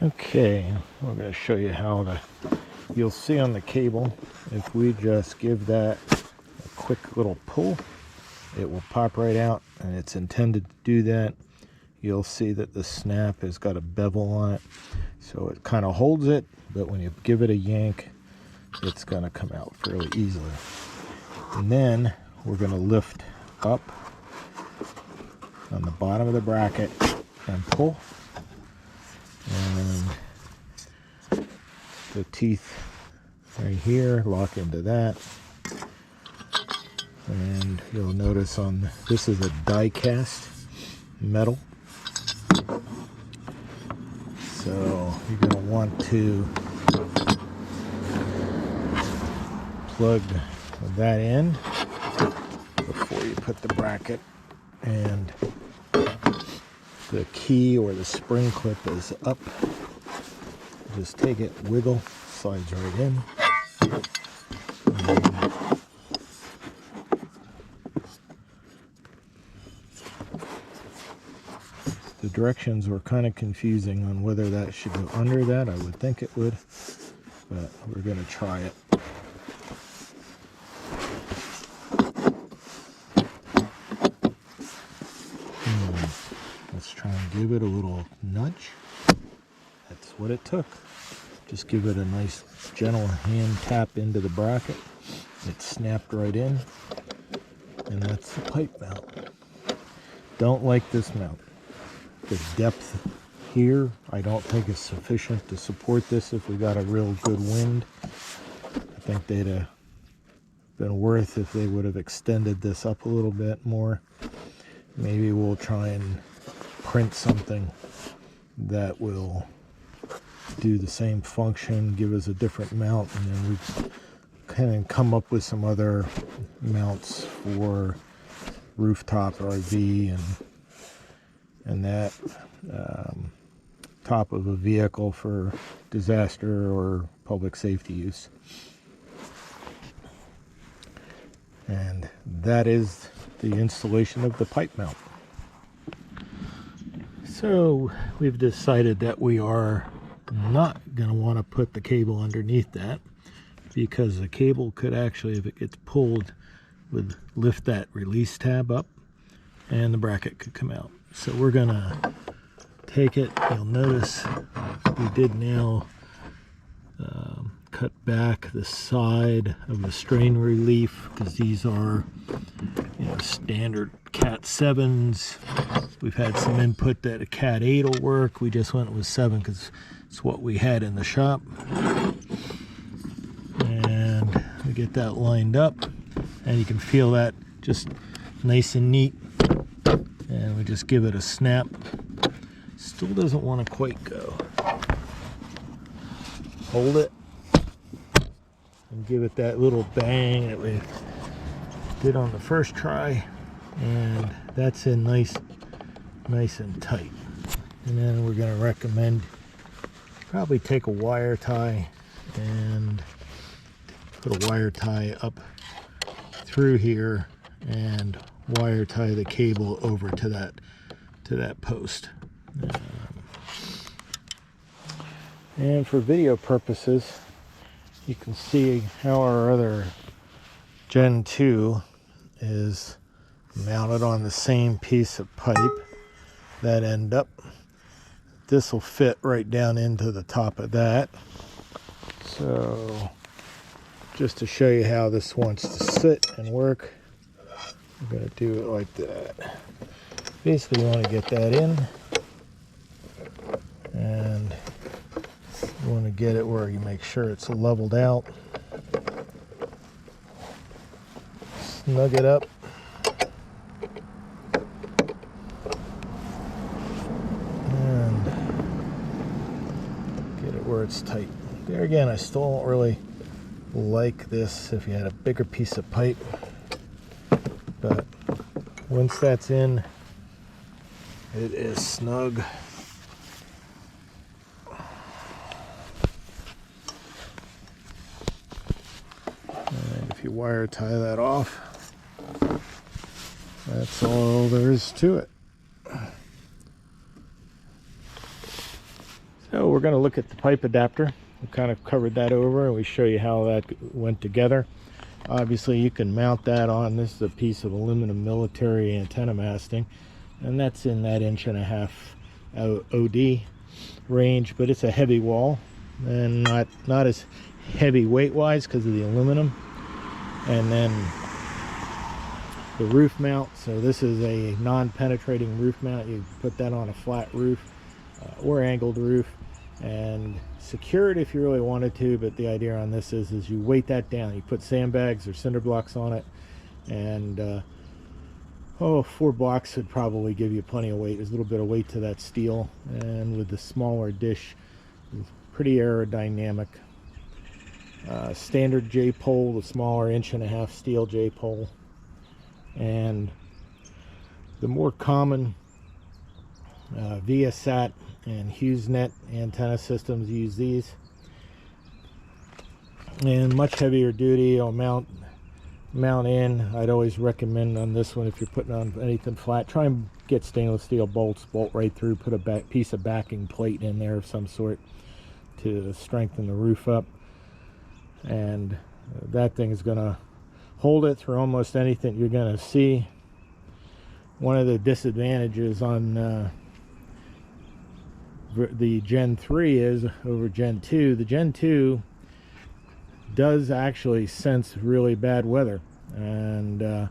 Okay, we're going to show you how you'll see on the cable, if we just give that a quick little pull, it will pop right out, and it's intended to do that. You'll see that the snap has got a bevel on it, so it kind of holds it, but when you give it a yank, it's going to come out fairly easily. And then we're going to lift up on the bottom of the bracket and pull. And the teeth right here lock into that. And you'll notice on this is a die cast metal. So you're going to want to plug that in before you put the bracket, and the key or the spring clip is up. Just take it, wiggle, slides right in. The directions were kind of confusing on whether that should go under that. I would think it would, but we're going to try it. Let's try and give it a little nudge. That's what it took. Just give it a nice gentle hand tap into the bracket. It snapped right in, and that's the pipe mount. Don't like this mount. The depth here I don't think is sufficient to support this. If we got a real good wind, I think they'd have been worth if they would have extended this up a little bit more. Maybe we'll try and print something that will do the same function, give us a different mount, and then we kind of come up with some other mounts for rooftop RV and that top of a vehicle for disaster or public safety use. And that is the installation of the pipe mount. So we've decided that we are not going to want to put the cable underneath that, because the cable could actually, if it gets pulled, would lift that release tab up and the bracket could come out. So we're going to take it. You'll notice we did now cut back the side of the strain relief, because these are, standard Cat 7s. We've had some input that a Cat 8 will work. We just went with 7 because it's what we had in the shop. And we get that lined up, and you can feel that just nice and neat. And we just give it a snap. Still doesn't want to quite go. Hold it and give it that little bang that we did on the first try, and that's in nice and tight. And then we're going to recommend probably take a wire tie and put a wire tie up through here and wire tie the cable over to that post. And for video purposes, you can see how our other Gen 2 is mounted on the same piece of pipe. That end up, this will fit right down into the top of that. So just to show you how this wants to sit and work, I'm going to do it like that. Basically you want to get that in, and you want to get it where you make sure it's leveled out. Snug it up. And get it where it's tight. There again, I still don't really like this if you had a bigger piece of pipe. But once that's in, it is snug. And if you wire tie that off, that's all there is to it. So we're going to look at the pipe adapter. We kind of covered that over, and we show you how that went together. Obviously you can mount that on, this is a piece of aluminum military antenna masting, and that's in that 1.5 inch OD range, but it's a heavy wall and not as heavy weight wise because of the aluminum. And then the roof mount, so this is a non-penetrating roof mount. You put that on a flat roof or angled roof and secure it if you really wanted to, but the idea on this is you weight that down. You put sandbags or cinder blocks on it, and 4 blocks would probably give you plenty of weight. There's a little bit of weight to that steel, and with the smaller dish, it's pretty aerodynamic. Standard J pole, the smaller 1.5 inch steel J pole, and the more common ViaSat and HughesNet antenna systems use these, and much heavier duty. I'll mount in. I'd always recommend on this one, if you're putting on anything flat, try and get stainless steel bolts, bolt right through, put a piece of backing plate in there of some sort to strengthen the roof up, and that thing is going to hold it through almost anything you're going to see. One of the disadvantages on the Gen 3 is over Gen 2. The Gen 2 does actually sense really bad weather, and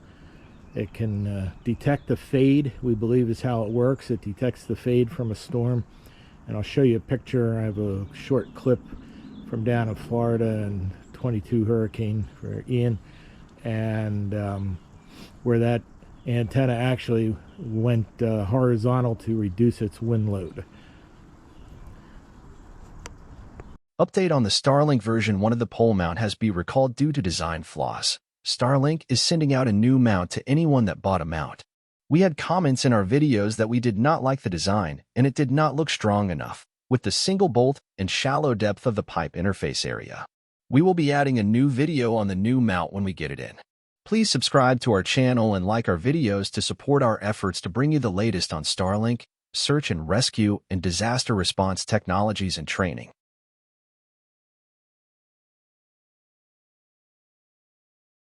it can detect the fade, we believe is how it works. It detects the fade from a storm, and I'll show you a picture. I have a short clip from down in Florida and 22 hurricane for Ian, and where that antenna actually went horizontal to reduce its wind load. Update on the Starlink version 1 of the pole mount has been recalled due to design flaws. Starlink is sending out a new mount to anyone that bought a mount. We had comments in our videos that we did not like the design, and it did not look strong enough, with the single bolt and shallow depth of the pipe interface area. We will be adding a new video on the new mount when we get it in. Please subscribe to our channel and like our videos to support our efforts to bring you the latest on Starlink, search and rescue, and disaster response technologies and training.